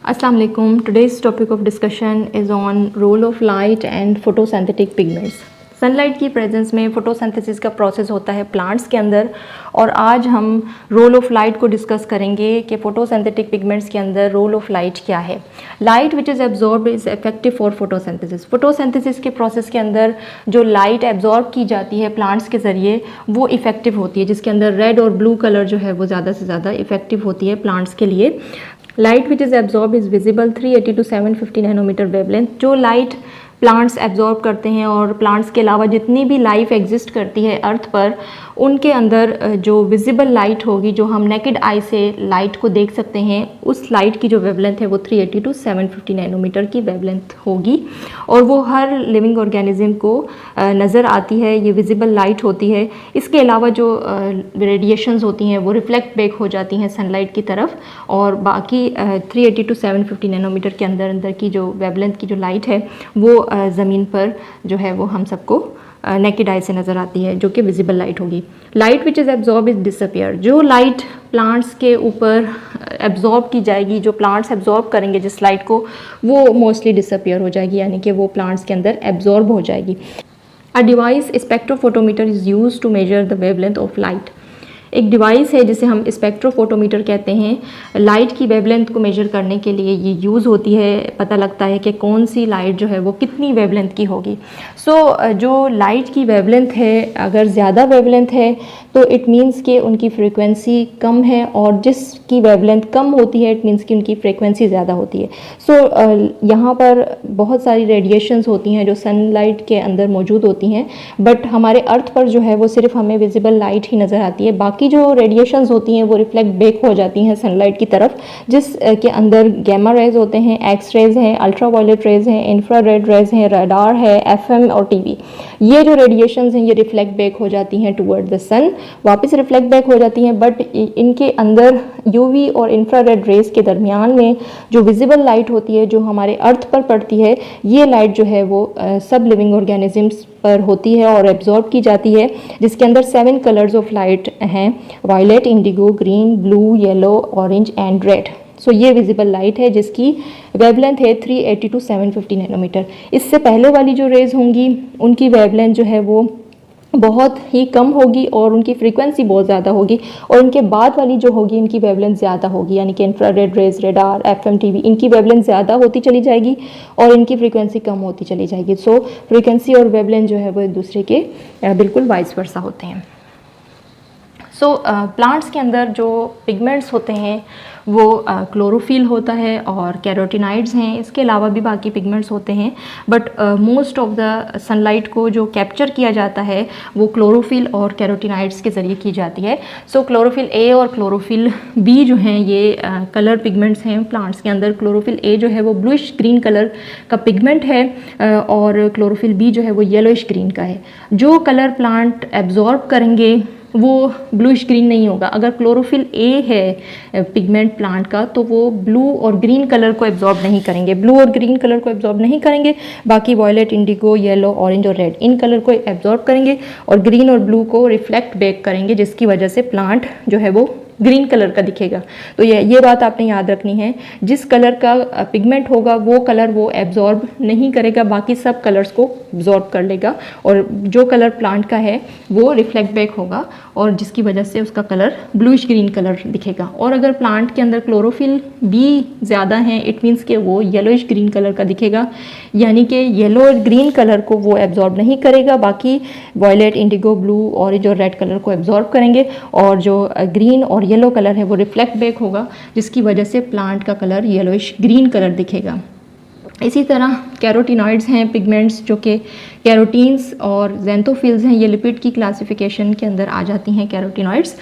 Assalamu alaikum. Today's topic of discussion is on role of light and photosynthetic pigments. Sunlight की presence में photosynthesis का process होता है plants के अंदर, और आज हम रोल ऑफ लाइट को डिस्कस करेंगे कि फोटोसिंथेटिक पिगमेंट्स के अंदर रोल ऑफ लाइट क्या है। Light which is absorbed is effective for photosynthesis. Photosynthesis के प्रोसेस के अंदर जो लाइट एब्जॉर्ब की जाती है प्लांट्स के ज़रिए वो इफेक्टिव होती है, जिसके अंदर रेड और ब्लू कलर जो है वो ज़्यादा से ज़्यादा इफेक्टिव होती है प्लांट्स के लिए। Light which is absorb is visible 380 to 750 nanometre wavelength. जो लाइट प्लांट्स एब्जॉर्ब करते हैं और प्लांट्स के अलावा जितनी भी लाइफ एग्जिस्ट करती है अर्थ पर, उनके अंदर जो विजिबल लाइट होगी, जो हम नेकेड आई से लाइट को देख सकते हैं, उस लाइट की जो वेवलेंथ है वो 380 to 750 नैनोमीटर की वेवलेंथ होगी, और वो हर लिविंग ऑर्गेनिज्म को नज़र आती है। ये विजिबल लाइट होती है। इसके अलावा जो रेडिएशंस होती हैं वो रिफ्लेक्ट बैक हो जाती हैं सनलाइट की तरफ, और बाकी 380 to 750 नैनोमीटर के अंदर की जो वेवलेंथ की जो लाइट है वो ज़मीन पर जो है वो हम सबको नेकेड आई से नज़र आती है, जो कि विजिबल लाइट होगी। Light which is absorb is disappear. जो लाइट प्लांट्स के ऊपर एब्जॉर्ब की जाएगी, जो प्लांट्स एब्जॉर्ब करेंगे जिस लाइट को, वो मोस्टली डिसअपियर हो जाएगी, यानी कि वो प्लांट्स के अंदर एब्जॉर्ब हो जाएगी। A device spectrophotometer is use to measure the wavelength of light. एक डिवाइस है जिसे हम स्पेक्ट्रोफोटोमीटर कहते हैं। लाइट की वेवलेंथ को मेजर करने के लिए ये यूज़ होती है। पता लगता है कि कौन सी लाइट जो है वो कितनी वेवलेंथ की होगी। जो लाइट की वेवलेंथ है, अगर ज़्यादा वेवलेंथ है तो इट मीन्स कि उनकी फ्रीक्वेंसी कम है, और जिसकी वेवलेंथ कम होती है इट मीन्स कि उनकी फ्रीक्वेंसी ज़्यादा होती है। यहाँ पर बहुत सारी रेडिएशंस होती हैं जो सनलाइट के अंदर मौजूद होती हैं, बट हमारे अर्थ पर जो है वो सिर्फ हमें विजिबल लाइट ही नज़र आती है। बाकी जो रेडिएशंस होती हैं वो रिफ्लेक्ट बैक हो जाती हैं सनलाइट की तरफ, जिस के अंदर गैमा रेज होते हैं, एक्स रेज हैं, अल्ट्रावायलेट रेज हैं, इंफ्रारेड रेज हैं, रडार है, एफएम और टीवी। ये जो रेडिएशंस हैं ये रिफ्लेक्ट बैक हो जाती हैं टुवर्ड द सन, वापस रिफ्लेक्ट बैक हो जाती हैं, बट इनके अंदर यूवी और इंफ्रारेड रेज के दरमियान में जो विजिबल लाइट होती है, जो हमारे अर्थ पर पड़ती है, ये लाइट जो है वो सब लिविंग ऑर्गेनिजम्स पर होती है और एब्जॉर्ब की जाती है, जिसके अंदर 7 कलर्स ऑफ लाइट हैं: violet, indigo, green, blue, yellow, orange and red. ये विजिबल लाइट है जिसकी वेवलेंथ है 380 to 750 नैनोमीटर। इससे पहले वाली जो रेज होंगी उनकी वेवलेंथ जो है वो बहुत ही कम होगी और उनकी फ्रीक्वेंसी बहुत ज़्यादा होगी, और इनके बाद वाली जो होगी इनकी वेवलेंथ ज़्यादा होगी, यानी कि infrared rays, radar, FM, TV, इनकी वेवलेंथ ज़्यादा होती चली जाएगी और इनकी फ्रीक्वेंसी कम होती चली जाएगी। फ्रीक्वेंसी और वेवलेंथ जो है वो एक दूसरे के बिल्कुल वाइस वर्सा होते हैं। प्लांट्स के अंदर जो पिगमेंट्स होते हैं वो क्लोरोफिल होता है और कैरोटीनाइड्स हैं। इसके अलावा भी बाकी पिगमेंट्स होते हैं, but most of the sunlight को जो कैप्चर किया जाता है वो क्लोरोफिल और कैरोटीनाइड्स के ज़रिए की जाती है। क्लोरोफिल ए और क्लोरोफिल बी जो हैं ये कलर पिगमेंट्स हैं प्लांट्स के अंदर। क्लोरोफिल ए जो है वो ब्लूइश ग्रीन कलर का पिगमेंट है, और क्लोरोफिल बी जो है वो येलोइश ग्रीन का है। जो कलर प्लांट एब्जॉर्ब करेंगे वो ब्लूइश ग्रीन नहीं होगा। अगर क्लोरोफिल ए है पिगमेंट प्लांट का तो वो ब्लू और ग्रीन कलर को एब्जॉर्ब नहीं करेंगे, ब्लू और ग्रीन कलर को एब्जॉर्ब नहीं करेंगे। बाकी वॉयलेट, इंडिगो, येलो, ऑरेंज और रेड इन कलर को एब्जॉर्ब करेंगे, और ग्रीन और ब्लू को रिफ्लेक्ट बैक करेंगे, जिसकी वजह से प्लांट जो है वो ग्रीन कलर का दिखेगा। तो ये बात आपने याद रखनी है। जिस कलर का पिगमेंट होगा वो कलर वो एब्जॉर्ब नहीं करेगा, बाकी सब कलर्स को एब्जॉर्ब कर लेगा, और जो कलर प्लांट का है वो रिफ्लेक्ट बैक होगा, और जिसकी वजह से उसका कलर ब्लूइश ग्रीन कलर दिखेगा। और अगर प्लांट के अंदर क्लोरोफिल बी ज़्यादा है इट मीन्स कि वो येलोइश ग्रीन कलर का दिखेगा, यानी कि येलो और ग्रीन कलर को वो एब्जॉर्ब नहीं करेगा, बाकी वॉयलेट, इंडिगो, ब्लू, ऑरेंज और रेड कलर को एब्जॉर्ब करेंगे, और जो ग्रीन और येलो कलर है वो रिफ्लेक्ट बैक होगा, जिसकी वजह से प्लांट का कलर येलोइश ग्रीन कलर दिखेगा। इसी तरह कैरोटीनॉइड्स हैं पिगमेंट्स, जो कि कैरोटीन्स और ज़ैंथोफिल्स हैं। ये लिपिड की क्लासिफिकेशन के अंदर आ जाती हैं कैरोटीनॉइड्स।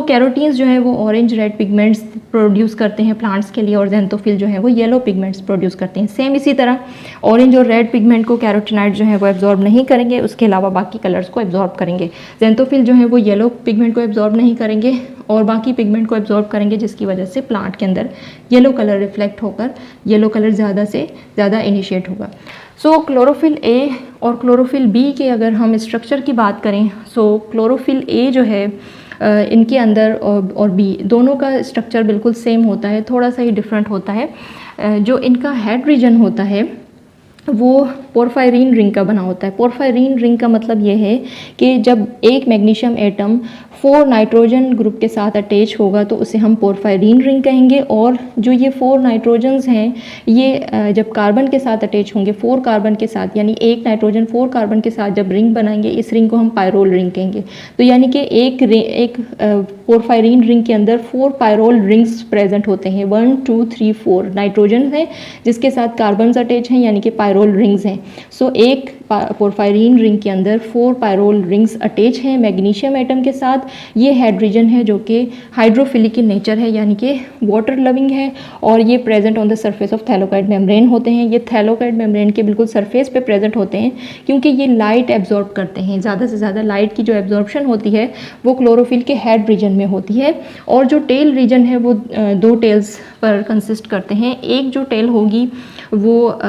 कैरोटीन्स जो है वो ऑरेंज रेड पिगमेंट्स प्रोड्यूस करते हैं प्लांट्स के लिए, और ज़ैंथोफिल जो है वो येलो पिगमेंट्स प्रोड्यूस करते हैं। सेम इसी तरह ऑरेंज और रेड पिगमेंट को कैरोटीनॉइड जो है वो एब्जॉर्ब नहीं करेंगे, उसके अलावा बाकी कलर्स को एब्जॉर्ब करेंगे। ज़ैंथोफिल जो है वो येलो पिगमेंट को एब्जॉर्ब नहीं करेंगे और बाकी पिगमेंट को एब्जॉर्ब करेंगे, जिसकी वजह से प्लांट के अंदर येलो कलर रिफ्लेक्ट होकर येलो कलर ज़्यादा से ज़्यादा इनिशिएट होगा। क्लोरोफिल ए और क्लोरोफिल बी के अगर हम स्ट्रक्चर की बात करें, क्लोरोफिल ए जो है इनके अंदर और बी दोनों का स्ट्रक्चर बिल्कुल सेम होता है, थोड़ा सा ही डिफरेंट होता है। जो इनका हेड रीजन होता है वो पोरफायरिन रिंग का बना होता है। पोरफायरिन रिंग का मतलब ये है कि जब एक मैग्नीशियम एटम 4 नाइट्रोजन ग्रुप के साथ अटैच होगा तो उसे हम पोरफायरिन रिंग कहेंगे। और जो ये 4 नाइट्रोजन्स हैं ये जब कार्बन के साथ अटैच होंगे 4 कार्बन के साथ, यानी एक नाइट्रोजन 4 कार्बन के साथ जब रिंग बनाएंगे इस रिंग को हम पायरोल रिंग कहेंगे। तो यानी कि एक पोरफायरिन रिंग के अंदर 4 पायरोल रिंग्स प्रेजेंट होते हैं। 1 2 3 4 नाइट्रोजन हैं जिसके साथ कार्बन अटैच हैं यानी कि पायरोल रिंग्स हैं। सो एक पोरफायरिन रिंग के अंदर 4 पायरोल रिंग्स अटैच हैं मैग्नीशियम एटम के साथ। ये हेड रीजन है जो कि हाइड्रोफिलिक इन नेचर है यानी कि वाटर लविंग है और ये present on the surface of thylakoid membrane होते हैं। ये थैलोकाइड मेम्ब्रेन के बिल्कुल सरफेस पे प्रेजेंट होते हैं क्योंकि ये लाइट एब्जॉर्ब करते हैं। ज़्यादा से ज़्यादा लाइट की जो एब्जॉर्प्शन होती है वो क्लोरोफिल के हेड रीजन में होती है। और जो टेल रीजन है वो 2 टेल्स पर कंसिस्ट करते हैं। एक जो टेल होगी वो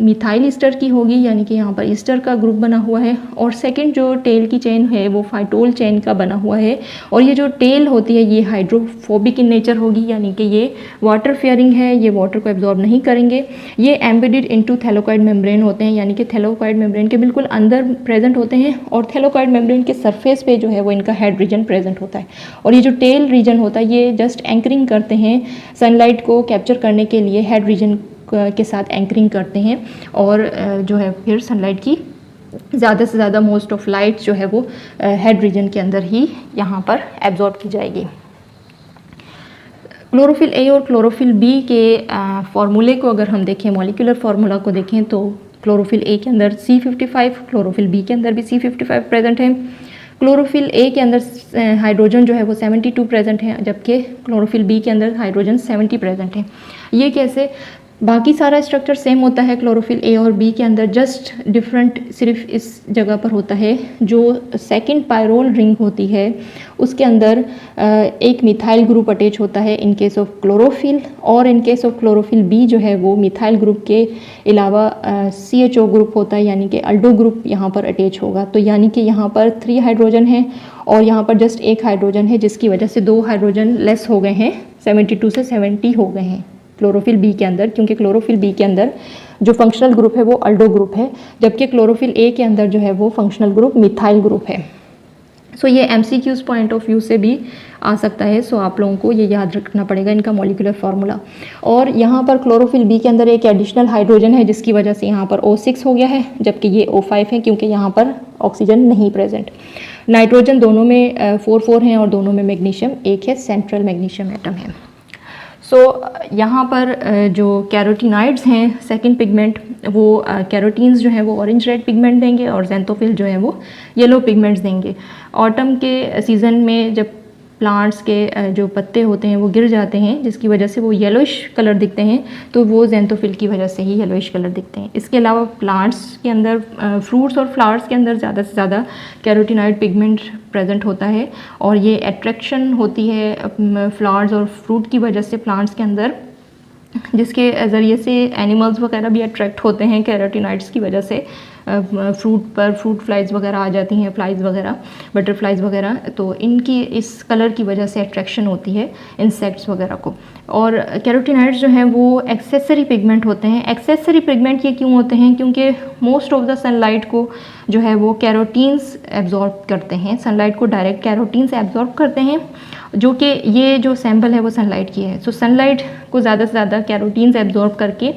मिथाइल ईस्टर की होगी यानी कि यहाँ पर ईस्टर का ग्रुप बना हुआ है। और सेकंड जो टेल की चेन है वो फाइटोल चेन का बना हुआ है। और ये जो टेल होती है ये हाइड्रोफोबिक इन नेचर होगी यानी कि ये वाटर फेयरिंग है, ये वाटर को एब्जॉर्ब नहीं करेंगे। ये एम्बेडेड इनटू थैलोकाइड मेम्ब्रेन होते हैं यानी कि थैलोकाइड मेम्ब्रेन के बिल्कुल अंदर प्रेजेंट होते हैं। और थैलोकाइड मेम्ब्रेन के सरफेस पे जो है वो इनका हेड रीजन प्रेजेंट होता है। और ये जो टेल रीजन होता है ये जस्ट एंकरिंग करते हैं, सनलाइट को कैप्चर करने के लिए हेड रीजन के साथ एंकरिंग करते हैं। और जो है फिर सनलाइट की ज़्यादा से ज़्यादा मोस्ट ऑफ लाइट जो है वो हेड रीजन के अंदर ही यहाँ पर एब्जॉर्ब की जाएगी। क्लोरोफिल ए और क्लोरोफिल बी के फॉर्मूले को अगर हम देखें, मॉलिक्यूलर फार्मूला को देखें तो क्लोरोफिल ए के अंदर C55, क्लोरोफिल बी के अंदर भी C55 प्रेजेंट है। क्लोरोफिल ए के अंदर हाइड्रोजन जो है वो 72 प्रेजेंट है जबकि क्लोरोफिल बी के अंदर हाइड्रोजन 70 प्रेजेंट है। ये कैसे? बाकी सारा स्ट्रक्चर सेम होता है क्लोरोफिल ए और बी के अंदर, जस्ट डिफरेंट सिर्फ इस जगह पर होता है। जो सेकंड पायरोल रिंग होती है उसके अंदर एक मिथाइल ग्रुप अटैच होता है इन केस ऑफ क्लोरोफिल। और in case of chlorophyll B जो है वो मिथाइल ग्रुप के अलावा CHO ग्रुप होता है यानी कि अल्डो ग्रुप यहाँ पर अटैच होगा। तो यानी कि यहाँ पर 3 हाइड्रोजन है और यहाँ पर जस्ट 1 हाइड्रोजन है जिसकी वजह से 2 हाइड्रोजन लेस हो गए हैं, 72 से 70 हो गए हैं क्लोरोफिल बी के अंदर। क्योंकि क्लोरोफिल बी के अंदर जो फंक्शनल ग्रुप है वो अल्डो ग्रुप है जबकि क्लोरोफिल ए के अंदर जो है वो फंक्शनल ग्रुप मिथाइल ग्रुप है। सो ये MCQs पॉइंट ऑफ व्यू से भी आ सकता है। सो आप लोगों को ये याद रखना पड़ेगा इनका मॉलिक्यूलर फार्मूला। और यहाँ पर क्लोरोफिल बी के अंदर एक एडिशनल हाइड्रोजन है जिसकी वजह से यहाँ पर O6 हो गया है जबकि ये O5 है क्योंकि यहाँ पर ऑक्सीजन नहीं प्रेजेंट। नाइट्रोजन दोनों में 4 हैं और दोनों में मैग्नीशियम 1 है, सेंट्रल मैग्नीशियम एटम है। सो यहाँ पर जो कैरोटीनाइड्स हैं सेकंड पिगमेंट वो कैरोटीन्स जो हैं वो ऑरेंज रेड पिगमेंट देंगे और ज़ैंथोफिल जो है वो येलो पिगमेंट्स देंगे। ऑटम के सीज़न में जब प्लांट्स के जो पत्ते होते हैं वो गिर जाते हैं जिसकी वजह से वो येलोइश कलर दिखते हैं तो वो ज़ैंथोफिल की वजह से ही येलोइश कलर दिखते हैं। इसके अलावा प्लांट्स के अंदर फ्रूट्स और फ्लावर्स के अंदर ज़्यादा से ज़्यादा कैरोटीनाइड पिगमेंट प्रेजेंट होता है और ये अट्रैक्शन होती है फ्लावर्स और फ्रूट की वजह से प्लांट्स के अंदर, जिसके ज़रिए से एनिमल्स वगैरह भी अट्रैक्ट होते हैं कैरोटीनाइड्स की वजह से। फ्रूट पर फ्रूट फ्लाइज वगैरह आ जाती हैं, फ्लाइज वगैरह, बटरफ्लाइज वगैरह, तो इनकी इस कलर की वजह से अट्रैक्शन होती है इंसेक्ट्स वगैरह को। और कैरोटीनाइड्स जो हैं वो एक्सेसरी पिगमेंट होते हैं। एक्सेसरी पिगमेंट ये क्यों होते हैं? क्योंकि मोस्ट ऑफ द सनलाइट को जो है वो कैरोटीन्स एब्जॉर्ब करते हैं, सनलाइट को डायरेक्ट कैरोटीन्स एब्जॉर्ब करते हैं, जो कि ये जो सैम्पल है वो सनलाइट की है। सो सनलाइट को ज़्यादा से ज़्यादा कैरोटीन्स एब्जॉर्ब करके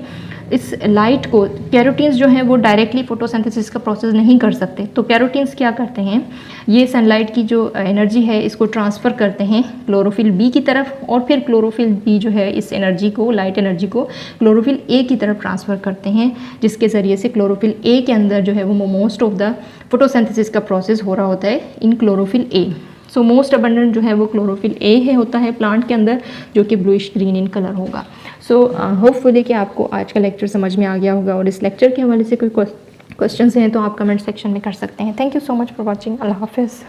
इस लाइट को, कैरोटीन्स जो हैं वो डायरेक्टली फोटोसिंथेसिस का प्रोसेस नहीं कर सकते, तो कैरोटीन्स क्या करते हैं, ये सनलाइट की जो एनर्जी है इसको ट्रांसफ़र करते हैं क्लोरोफिल बी की तरफ और फिर क्लोरोफिल बी जो है इस एनर्जी को, लाइट एनर्जी को क्लोरोफिल ए की तरफ ट्रांसफ़र करते हैं, जिसके ज़रिए से क्लोरोफिल ए के अंदर जो है वो मोस्ट ऑफ द फोटोसिंथेसिस का प्रोसेस हो रहा होता है इन chlorophyll A. So most abundant जो है वो क्लोरोफिल ए है होता है प्लांट के अंदर, जो कि ब्लूइश ग्रीन इन कलर होगा। सो होपफुली कि आपको आज का लेक्चर समझ में आ गया होगा और इस लेक्चर के हवाले से कोई क्वेश्चंस हैं तो आप कमेंट सेक्शन में कर सकते हैं। Thank you so much for watching. अल्लाह हाफिज़।